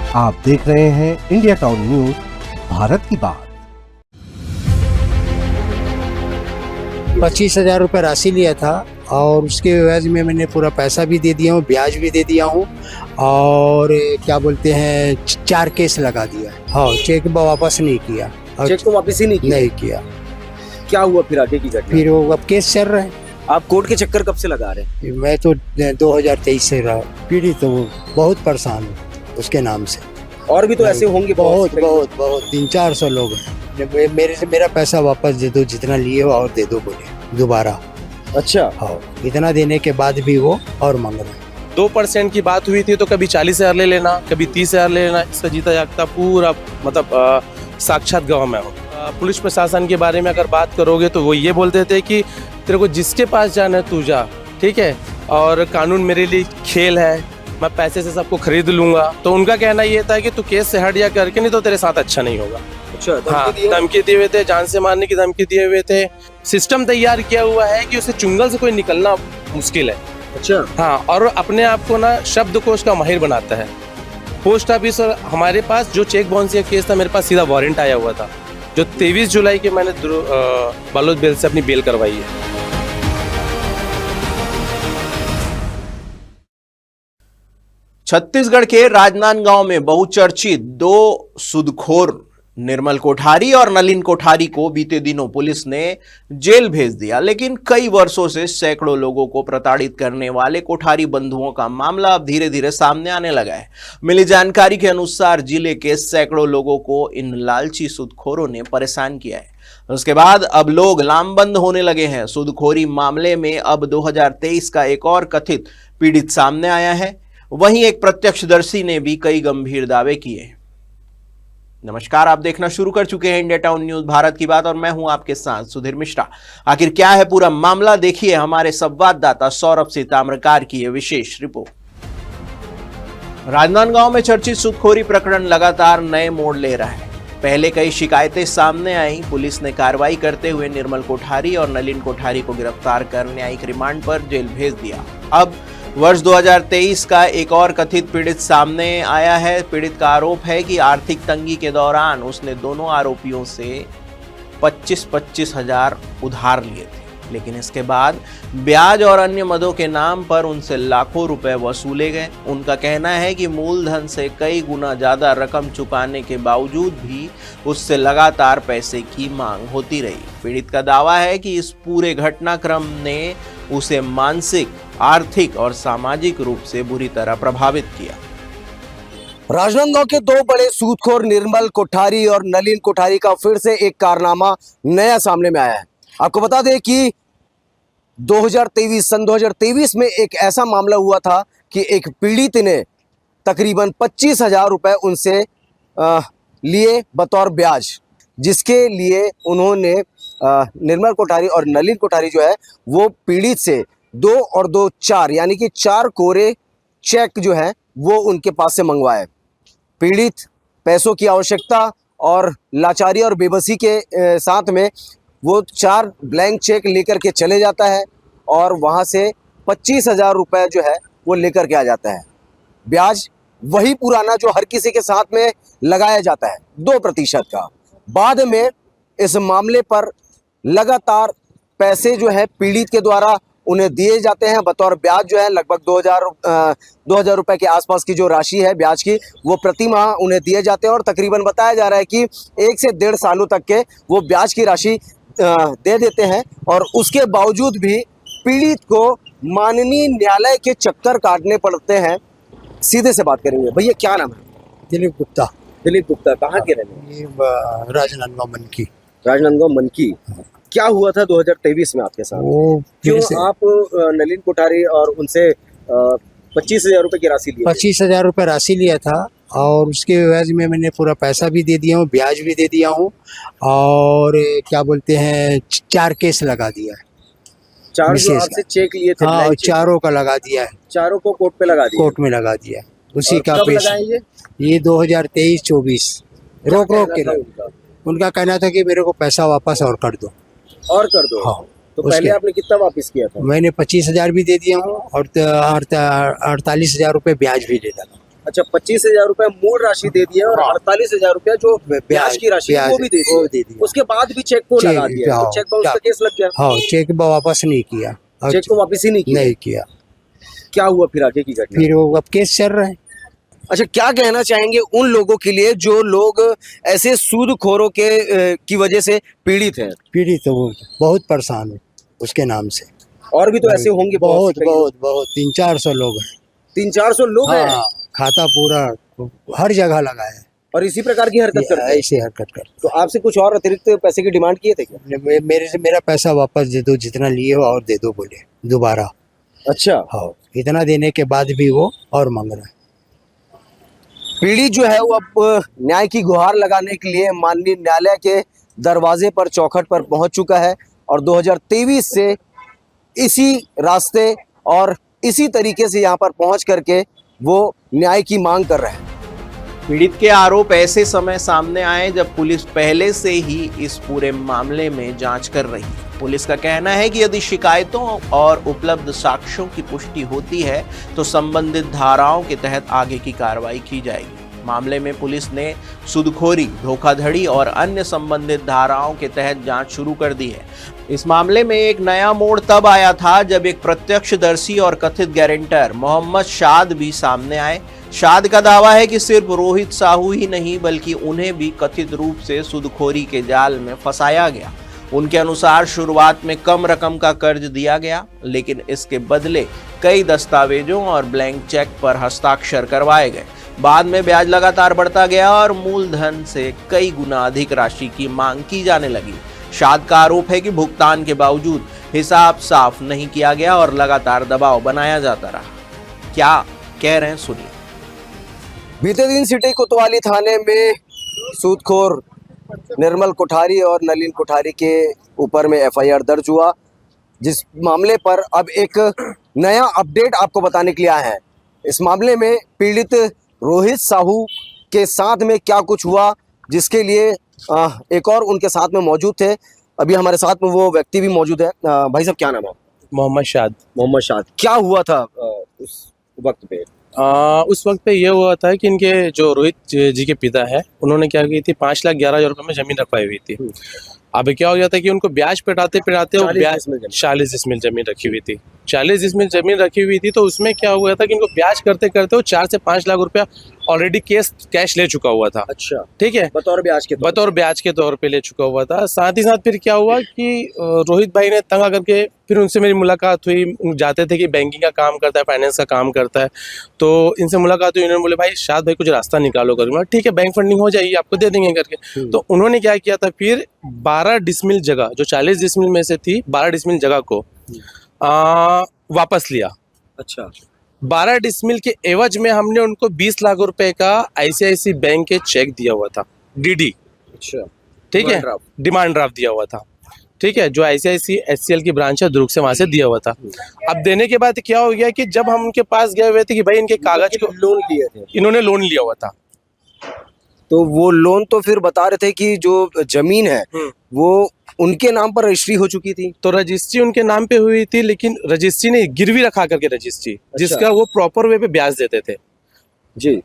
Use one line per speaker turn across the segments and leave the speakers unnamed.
आप देख रहे हैं इंडिया टाउन न्यूज, भारत की बात।
25,000 रुपये राशि लिया था और उसके एवज में मैंने पूरा पैसा भी दे दिया हूँ, ब्याज भी दे दिया हूँ और क्या बोलते हैं 4 केस लगा दिया। हाँ, चेक वापस नहीं किया।
चेक को वापस ही नहीं
किया।
क्या हुआ फिर आगे की घटना?
फिर वो अब केस चल रहा है।
आप कोर्ट के चक्कर कब से लगा रहे हैं?
मैं तो 2023 से रहा पीड़ित, तो बहुत परेशान हूँ उसके नाम से।
और भी तो ऐसे होंगे
बहुत 300-400 लोग हैं। मेरे से मेरा पैसा वापस दे दो, जितना लिए हो और दे दो बोले दोबारा।
अच्छा,
हाँ, इतना देने के बाद भी वो और मांग रहे हैं।
2% की बात हुई थी तो कभी 40,000 ले लेना, कभी 30,000 ले लेना। इसका जीता जागता पूरा मतलब साक्षात गवाह मैं हूँ। पुलिस प्रशासन के बारे में अगर बात करोगे तो वो ये बोलते थे कि तेरे को जिसके पास जाना है तू जा, ठीक है, और कानून मेरे लिए खेल है, मैं पैसे से सबको खरीद लूंगा। तो उनका कहना ये था कि तू केस से हट जा करके, नहीं तो तेरे साथ अच्छा नहीं होगा।
अच्छा,
हाँ, धमकी दिए हुए थे, जान से मारने की धमकी दिए हुए थे। सिस्टम तैयार किया हुआ है कि उसे चुंगल से कोई निकलना मुश्किल है।
अच्छा,
हाँ, और अपने आप को ना शब्दकोश का माहिर बनाता है। पोस्ट ऑफिस और हमारे पास जो चेक बाउंस का केस था, मेरे पास सीधा वारंट आया हुआ था, जो 23 जुलाई के मैंने बालोद बेल से अपनी बेल करवाई है।
छत्तीसगढ़ के राजनांदगांव में बहुचर्चित 2 सूदखोर निर्मल कोठारी और नलिन कोठारी को बीते दिनों पुलिस ने जेल भेज दिया। लेकिन कई वर्षों से सैकड़ों लोगों को प्रताड़ित करने वाले कोठारी बंधुओं का मामला अब धीरे धीरे सामने आने लगा है। मिली जानकारी के अनुसार जिले के सैकड़ों लोगों को इन लालची सूदखोरों ने परेशान किया है। उसके बाद अब लोग लामबंद होने लगे हैं। सूदखोरी मामले में अब 2023 का एक और कथित पीड़ित सामने आया है। वहीं एक प्रत्यक्षदर्शी ने भी कई गंभीर दावे किए। नमस्कार, आप देखना शुरू कर चुके हैं इंडिया टाउन न्यूज, भारत की बात, और मैं हूं आपके साथ सुधीर मिश्रा। आखिर क्या है पूरा मामला, देखिए हमारे संवाददाता सौरभ से ताम्रकार की यह विशेष रिपोर्ट। राजनांदगांव में चर्चित सूदखोरी प्रकरण लगातार नए मोड़ ले रहा है। पहले कई शिकायतें सामने आई। पुलिस ने कार्रवाई करते हुए निर्मल कोठारी और नलिन कोठारी को गिरफ्तार कर न्यायिक रिमांड पर जेल भेज दिया। अब वर्ष 2023 का एक और कथित पीड़ित सामने आया है। पीड़ित का आरोप है कि आर्थिक तंगी के दौरान उसने दोनों आरोपियों से 25-25 हजार उधार लिए थे, लेकिन इसके बाद ब्याज और अन्य मदों के नाम पर उनसे लाखों रुपए वसूले गए। उनका कहना है कि मूलधन से कई गुना ज्यादा रकम चुकाने के बावजूद भी उससे लगातार पैसे की मांग होती रही। पीड़ित का दावा है कि इस पूरे घटनाक्रम ने उसे मानसिक, आर्थिक और सामाजिक रूप से बुरी तरह प्रभावित किया।
राजनांदगांव के 2 बड़े सूदखोर निर्मल कोठारी और नलिन कोठारी का फिर से एक कारनामा नया सामने में आया है। आपको बता दें कि 2023 में एक ऐसा मामला हुआ था कि एक पीड़ित ने तकरीबन 25,000 रुपए उनसे लिए बतौर ब्याज, जिसके लिए उन्होंने निर्मल कोठारी और नलिन कोठारी जो है वो पीड़ित से 2 और 2 4 यानी कि 4 कोरे चेक जो है वो उनके पास से मंगवाए। पीड़ित पैसों की आवश्यकता और लाचारी और बेबसी के साथ में वो 4 ब्लैंक चेक लेकर के चले जाता है और वहाँ से 25,000 रुपये जो है वो लेकर के आ जाता है। ब्याज वही पुराना जो हर किसी के साथ में लगाया जाता है, 2% का। बाद में इस मामले पर लगातार पैसे जो है पीड़ित के द्वारा उन्हें दिए जाते हैं बतौर ब्याज, जो है लगभग 2,000 रुपए के आसपास की जो राशि है ब्याज की, वो प्रति माह उन्हें दिए जाते हैं। और तकरीबन बताया जा रहा है कि 1 से 1.5 सालों तक के वो ब्याज की राशि दे देते हैं और उसके बावजूद भी पीड़ित को माननीय न्यायालय के चक्कर काटने पड़ते हैं। सीधे से बात करेंगे। भैया क्या नाम है?
दिलीप गुप्ता।
दिलीप गुप्ता, कहाँ के रहने?
राजनांदगांव मनकी।
राजनांदगांव मनकी। क्या हुआ था 2023 में आपके साथ? क्यों आप नलिन कोठारी और उनसे 25,000 रुपए की राशि लिए?
25,000 रुपये राशि लिया था और उसके एवज में मैंने पूरा पैसा भी दे दिया हूँ, ब्याज भी दे दिया हूँ और क्या बोलते हैं 4 केस लगा दिया है।
4 जो आपसे चेक लिए थे?
हाँ, 4 का लगा दिया है।
4 को कोर्ट पे लगा दिया?
कोर्ट में लगा दिया। उसी का
कब लगाए
ये 2023-24 रोक के लगा। उनका कहना था कि मेरे को पैसा वापस और कर दो।
हाँ, तो पहले आपने कितना वापस किया था?
मैंने 25,000 भी दे दिया हूँ और 48,000 रुपये ब्याज भी दे डाला।
अच्छा, 25,000 रुपए मूल राशि दे दिया और
हाँ।
48,000 रुपया जो ब्याज की राशि है, वो भी दे
वो भी
दी।
दे दिया।
उसके बाद भी चेक को
चेक-
लगा दिया, तो
हाँ,
चेक बाउंस का केस लग गया।
हाँ, चेक वापस नहीं किया और
चेक को वापस ही नहीं किया।
नहीं किया।
क्या हुआ फिर आगे की घटना?
फिर वो अब केस चल रहा है।
अच्छा, क्या कहना चाहेंगे उन लोगों के लिए जो लोग ऐसे सूदखोरों के की वजह से पीड़ित हैं?
पीड़ित तो वो बहुत परेशान है उसके नाम से।
और भी तो ऐसे होंगे
बहुत
से कई
बहुत बहुत 300-400 लोग हैं।
300-400 लोग हैं
हाँ, खाता पूरा हर जगह लगा है।
और इसी प्रकार की हरकत करते हैं।
ऐसे हरकत कर।
तो आपसे कुछ और अतिरिक्त पैसे की डिमांड किए थे क्या?
मेरे से मेरा पैसा वापस दे दो, जितना लिए हो और दे दो बोले दोबारा।
अच्छा,
हाँ, इतना देने के बाद भी वो और मांग रहा है।
पीड़ित जो है वो अब न्याय की गुहार लगाने के लिए माननीय न्यायालय के दरवाजे पर, चौखट पर पहुंच चुका है और 2023 से इसी रास्ते और इसी तरीके से यहाँ पर पहुंच करके वो न्याय की मांग कर रहे हैं।
पीड़ित के आरोप ऐसे समय सामने आए जब पुलिस पहले से ही इस पूरे मामले में जांच कर रही है। पुलिस का कहना है कि यदि शिकायतों और उपलब्ध साक्ष्यों की पुष्टि होती है तो संबंधित धाराओं के तहत आगे की कार्रवाई की जाएगी। मामले में पुलिस ने सूदखोरी, धोखाधड़ी और अन्य संबंधित धाराओं के तहत जांच शुरू कर दी है। इस मामले में एक नया मोड़ तब आया था जब एक प्रत्यक्षदर्शी और कथित गारंटर मोहम्मद शाद भी सामने आए। शाद का दावा है कि सिर्फ रोहित साहू ही नहीं बल्कि उन्हें भी कथित रूप से सूदखोरी के जाल में फंसाया गया। उनके अनुसार शुरुआत में कम रकम का कर्ज दिया गया, लेकिन इसके बदले कई दस्तावेजों और ब्लैंक चेक पर हस्ताक्षर करवाए गए। बाद में ब्याज लगातार बढ़ता गया और मूलधन से कई गुना अधिक राशि की मांग की जाने लगी। शाद का आरोप है कि भुगतान के बावजूद हिसाब साफ नहीं किया गया और लगातार दबाव बनाया जाता रहा। क्या कह रहे हैं सुनिए।
बीते दिन सिटी कोतवाली थाने में सूदखोर निर्मल कोठारी और नलिन कोठारी के ऊपर में एफआईआर दर्ज हुआ, जिस मामले पर अब एक नया अपडेट आपको बताने के लिए आए हैं। इस मामले में पीड़ित रोहित साहू के साथ में क्या कुछ हुआ, जिसके लिए एक और उनके साथ में मौजूद थे। अभी हमारे साथ में वो व्यक्ति भी मौजूद है। भाई साहब, क्या नाम है?
मोहम्मद शाद।
मोहम्मद शाद। क्या हुआ था उस वक्त पे?
उस वक्त पे ये हुआ था कि इनके जो रोहित जी के पिता है, उन्होंने क्या की थी, 5,11,000 रुपए में जमीन रखवाई हुई थी। अब क्या हो गया था कि उनको ब्याज पिटाते पिटाते 40 डिसमिल जमीन रखी हुई थी। 40 डिसमिल जमीन रखी हुई थी, तो उसमें क्या हुआ था कि इनको ब्याज करते करते वो 4 से 5 लाख रुपया ऑलरेडी कैश ले चुका हुआ था।
अच्छा,
ठीक है,
बतौर ब्याज के तौर पे
ले चुका हुआ था। साथ ही साथ फिर क्या हुआ कि रोहित भाई ने तंग आकर के फिर उनसे मेरी मुलाकात हुई। जाते थे कि बैंकिंग का काम करता है, फाइनेंस का काम करता है, तो इनसे मुलाकात हुई। उन्होंने बोले भाई शाद भाई कुछ रास्ता निकालो करके। ठीक है, बैंक फंडिंग हो जाएगी, आपको दे देंगे करके। तो उन्होंने क्या किया था, फिर 12 डिसमिल जगह जो 40 डिसमिल में से थी, 12 डिसमिल जगह को वापस लिया।
अच्छा,
12 डिसमिल के एवज में हमने उनको 20 लाख रुपए का आईसीआईसी बैंक के चेक दिया हुआ था, डीडी।
अच्छा,
ठीक है, डिमांड ड्राफ्ट दिया हुआ था। ठीक है, जो आईसीआईसी एचसीएल की ब्रांच है दुर्ग से, वहां से दिया हुआ था। अब देने के बाद क्या हो गया कि जब हम उनके पास गए हुए थे कि भाई इनके कागज को
लोन लिए थे,
इन्होंने लोन लिया हुआ था।
तो वो लोन तो फिर बता रहे थे कि जो जमीन है वो उनके नाम पर रजिस्ट्री हो चुकी थी।
तो रजिस्ट्री उनके नाम पे हुई थी, लेकिन रजिस्ट्री ने गिरवी रखा करके रजिस्ट्री, जिसका वो प्रॉपर वे पे ब्याज देते थे
जी।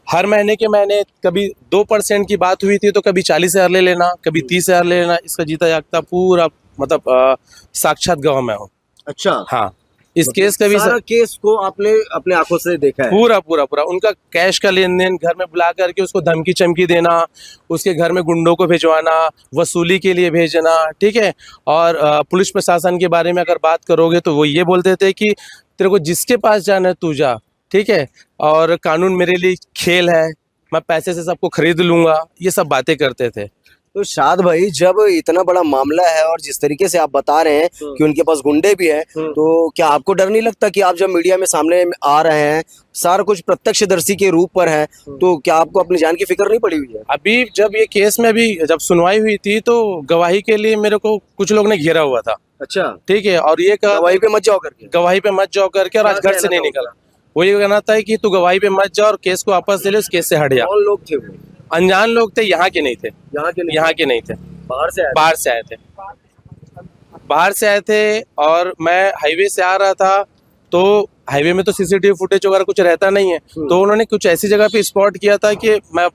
हर महीने के महीने। कभी 2% की बात हुई थी तो कभी 40,000 ले लेना, कभी 30,000 ले लेना। इसका जीता जागता पूरा मतलब साक्षात गवाह मैं हूँ।
अच्छा,
हाँ, इस केस का भी
सारा केस को आपने अपने आंखों से देखा है?
पूरा उनका कैश का लेन देन, घर में बुला करके उसको धमकी चमकी देना, उसके घर में गुंडों को भिजवाना, वसूली के लिए भेजना। ठीक है, और पुलिस प्रशासन के बारे में अगर बात करोगे तो वो ये बोलते थे कि तेरे को जिसके पास जाना है तू जा, ठीक है, और कानून मेरे लिए खेल है, मैं पैसे से सबको खरीद लूंगा, ये सब बातें करते थे।
तो शाद भाई, जब इतना बड़ा मामला है और जिस तरीके से आप बता रहे हैं कि उनके पास गुंडे भी हैं, तो क्या आपको डर नहीं लगता कि आप जब मीडिया में सामने आ रहे हैं, सारा कुछ प्रत्यक्षदर्शी के रूप पर है, तो क्या आपको अपनी जान की फिक्र नहीं पड़ी हुई है?
अभी जब ये केस में अभी जब सुनवाई हुई थी तो गवाही के लिए मेरे को कुछ लोग ने घेरा हुआ था।
अच्छा,
ठीक है, और ये
गवाही पे मत जाओ करके
और आज घर से नहीं निकला। वो ये कहना था कि तू गवाही पे मत जा और केस को वापस ले ले, उस केस से हट जा।
कौन लोग थे वो?
अनजान लोग थे, यहाँ के नहीं थे।
यहाँ के
नहीं थे,
बाहर से
बाहर से आए थे। और मैं हाईवे से आ रहा था तो हाईवे में तो सीसीटीवी फुटेज वगैरह कुछ रहता नहीं है, तो उन्होंने कुछ ऐसी जगह पे स्पॉट किया था कि मैं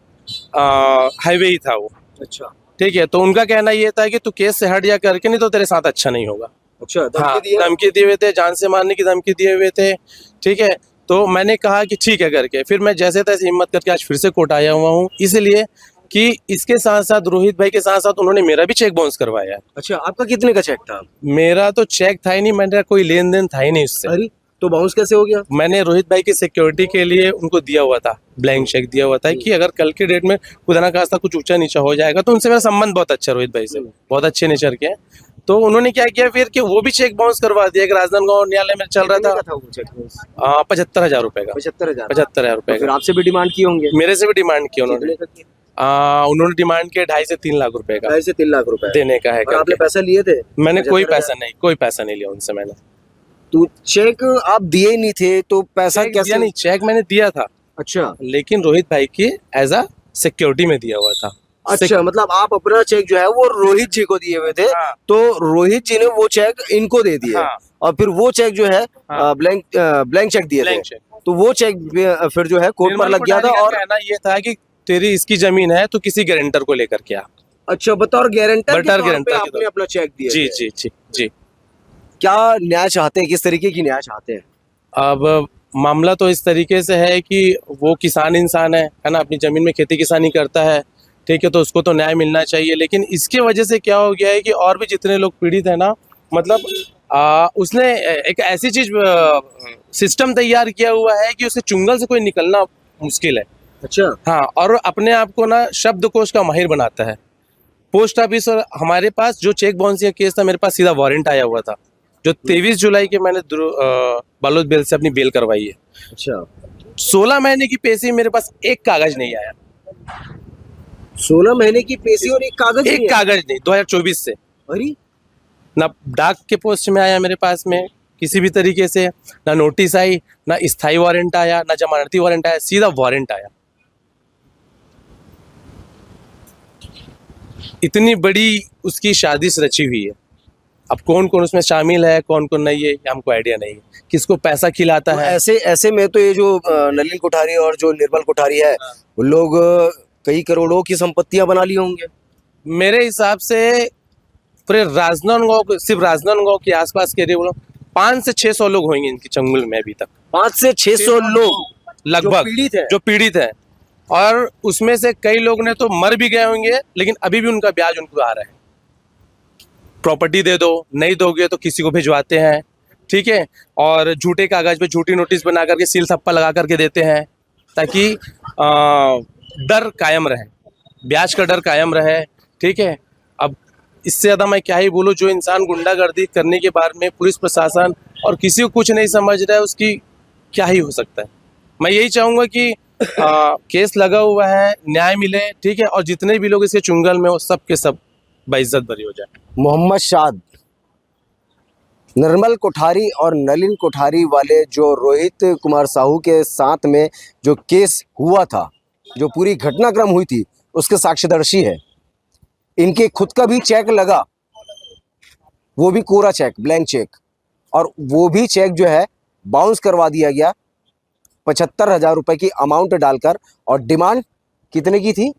हाईवे ही था वो।
अच्छा
ठीक है, तो उनका कहना ये था कि तू केस से हट जा करके, नहीं तो तेरे साथ अच्छा नहीं होगा।
अच्छा
हाँ, धमकी दिए हुए थे, जान से मारने की धमकी दिए हुए थे। ठीक है, तो मैंने कहा कि ठीक है करके, फिर मैं जैसे तैसे हिम्मत करके आज फिर से कोर्ट आया हुआ हूँ, इसलिए कि इसके साथ साथ रोहित भाई के साथ साथ उन्होंने मेरा भी चेक बाउंस करवाया है।
अच्छा, आपका कितने का चेक था?
मेरा तो चेक था ही नहीं, मेरा कोई लेन देन था ही नहीं उससे।
अरे तो बाउंस कैसे हो गया?
मैंने रोहित भाई की सिक्योरिटी के लिए उनको दिया हुआ था, ब्लैंक चेक दिया हुआ था कि अगर कल के डेट में खुदा ना खास्ता कुछ ऊंचा नीचा हो जाएगा, तो उनसे मेरा संबंध बहुत अच्छा, रोहित भाई से बहुत अच्छे नेचर के हैं। तो उन्होंने क्या किया फिर कि वो भी चेक बाउंस करवा दिया कि राजनांदगांव न्यायालय में चल रहा था। 75,000 रुपए का।
75,000।
75,000 रुपए
फिर
का।
आपसे भी डिमांड किए होंगे?
मेरे से भी डिमांड किया उन्होंने।
कितने का किया?
उन्होंने डिमांड किया 2.5 से 3 लाख रुपए का
2.5 से 3 लाख रुपए
देने का है
और आपने
करके।
पैसा लिए थे?
मैंने कोई
75,000?
कोई पैसा नहीं लिया उनसे मैंने।
तो चेक आप दिए ही नहीं थे तो पैसा
चेक
कैसे?
दिया नहीं, चेक मैंने दिया था,
अच्छा
लेकिन रोहित भाई की एज अ सिक्योरिटी में दिया हुआ था।
अच्छा, मतलब आप अपना चेक जो है वो रोहित जी को दिए हुए थे।
हाँ।
तो रोहित जी ने वो चेक इनको दे दिए।
हाँ।
और फिर वो चेक जो है
हाँ।
ब्लैंक चेक दिए थे।
Blank cheque.
तो वो चेक फिर जो है कोर्ट पर
निर्मल
लग गया था।
कोठारी का
और
कहना ये था कि तेरी इसकी जमीन है, तो किसी गारंटर को लेकर के आ।
अच्छा, बतौर गारंटर के तौर पे
गारंटर के
आपने
तौर।
अपना चेक दिया
जी
थे।
जी जी जी।
क्या न्याय चाहते हैं, किस तरीके की न्याय चाहते हैं?
अब मामला तो इस तरीके से है कि वो किसान इंसान है ना, अपनी जमीन में खेती किसानी करता है। ठीक है, तो उसको तो न्याय मिलना चाहिए, लेकिन इसके वजह से क्या हो गया है कि और भी जितने लोग पीड़ित है ना, मतलब उसने एक ऐसी चीज सिस्टम तैयार किया हुआ है कि उसके चुंगल से कोई निकलना मुश्किल है।
अच्छा
हाँ, और अपने आप को ना शब्दकोश का माहिर बनाता है। पोस्ट ऑफिस और हमारे पास जो चेक बाउंसिंग का केस था, मेरे पास सीधा वारंट आया हुआ था, जो 23 जुलाई के मैंने बालोद बेल से अपनी बेल करवाई है।
अच्छा,
16 महीने की पेशी मेरे पास एक कागज नहीं आया।
16 महीने की पेशी और एक कागज
एक
नहीं है?
कागज नहीं, 2024 से
अरे
ना डाक के पोस्ट में आया मेरे पास में किसी भी तरीके से, ना नोटिस आई, ना स्थायी वारंट आया, ना जमानती वारंट आया, सीधा वारंट आया। इतनी बड़ी उसकी साजिश रची हुई है। अब कौन कौन उसमें शामिल है, कौन कौन नहीं है, ये हमको आइडिया नहीं है। किसको पैसा खिलाता
तो
है।
ऐसे ऐसे में तो ये जो नलिन कोठारी और जो निर्मल कोठारी है, वो लोग कई करोड़ों की संपत्तियां बना लिए होंगे।
मेरे हिसाब से पूरे राजनांदगांव, सिर्फ राजनांदगांव के आसपास के एरिया 500 से 600 लोग होंगे इनकी चंगुल में अभी तक।
500 से 600 लोग
लगभग
पीड़ित है।
जो पीड़ित है, और उसमें से कई लोग ने तो मर भी गए होंगे, लेकिन अभी भी उनका ब्याज उनको आ रहा है। प्रॉपर्टी दे दो, नहीं दोगे तो किसी को भिजवाते हैं। ठीक है, और झूठे कागज पे झूठी नोटिस बना करके सील थप्पा लगा करके देते हैं, ताकि डर कायम रहे, ब्याज का डर कायम रहे। ठीक है, अब इससे ज्यादा मैं क्या ही बोलूं। जो इंसान गुंडागर्दी करने के बाद में पुलिस प्रशासन और किसी को कुछ नहीं समझ रहा है, उसकी क्या ही हो सकता है। मैं यही चाहूंगा कि केस लगा हुआ है, न्याय मिले। ठीक है, और जितने भी लोग इसके चुंगल में हो, सब के सब बेइज्जत बरी हो जाए।
मोहम्मद शाद, निर्मल कोठारी और नलिन कोठारी वाले जो रोहित कुमार साहू के साथ में जो केस हुआ था, जो पूरी घटनाक्रम हुई थी, उसके साक्ष्यदर्शी है। इनके खुद का भी चेक लगा, वो भी कोरा चेक, ब्लैंक चेक, और वो भी चेक जो है बाउंस करवा दिया गया 75,000 रुपए की अमाउंट डालकर। और डिमांड कितने की थी?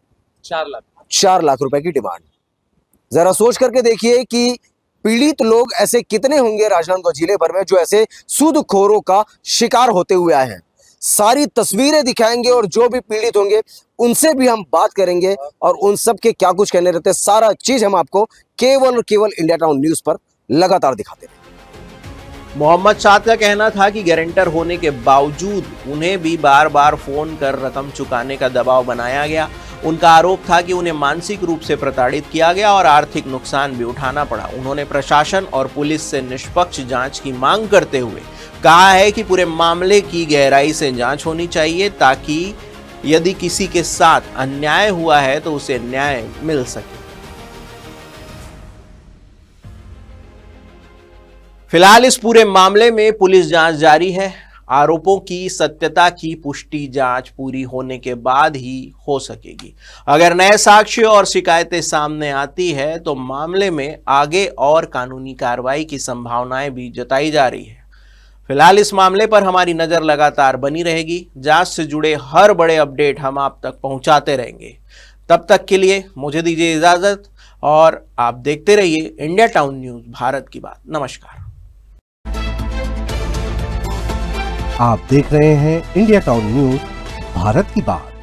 4 लाख।
4 लाख रुपए की डिमांड। जरा सोच करके देखिए कि पीड़ित लोग ऐसे कितने होंगे राजनांदगांव जिले भर में जो ऐसे सूदखोरों का शिकार होते हुए आए हैं। सारी तस्वीरें दिखाएंगे और जो भी पीड़ित होंगे उनसे भी हम बात करेंगे और उन सब के क्या कुछ कहने रहते हैं, सारा चीज हम आपको केवल और केवल इंडिया टाउन न्यूज पर लगातार दिखाते हैं।
मोहम्मद शाद का कहना था कि गारंटर होने के बावजूद उन्हें भी बार बार फोन कर रकम चुकाने का दबाव बनाया गया। उनका आरोप था कि उन्हें मानसिक रूप से प्रताड़ित किया गया और आर्थिक नुकसान भी उठाना पड़ा। उन्होंने प्रशासन और पुलिस से निष्पक्ष जांच की मांग करते हुए कहा है कि पूरे मामले की गहराई से जांच होनी चाहिए, ताकि यदि किसी के साथ अन्याय हुआ है तो उसे न्याय मिल सके। फिलहाल इस पूरे मामले में पुलिस जांच जारी है। आरोपों की सत्यता की पुष्टि जांच पूरी होने के बाद ही हो सकेगी। अगर नए साक्ष्य और शिकायतें सामने आती है तो मामले में आगे और कानूनी कार्रवाई की संभावनाएं भी जताई जा रही है। फिलहाल इस मामले पर हमारी नजर लगातार बनी रहेगी। जांच से जुड़े हर बड़े अपडेट हम आप तक पहुंचाते रहेंगे। तब तक के लिए मुझे दीजिए इजाजत और आप देखते रहिए इंडिया टाउन न्यूज भारत की बात। नमस्कार।
आप देख रहे हैं इंडिया टाउन न्यूज भारत की बात।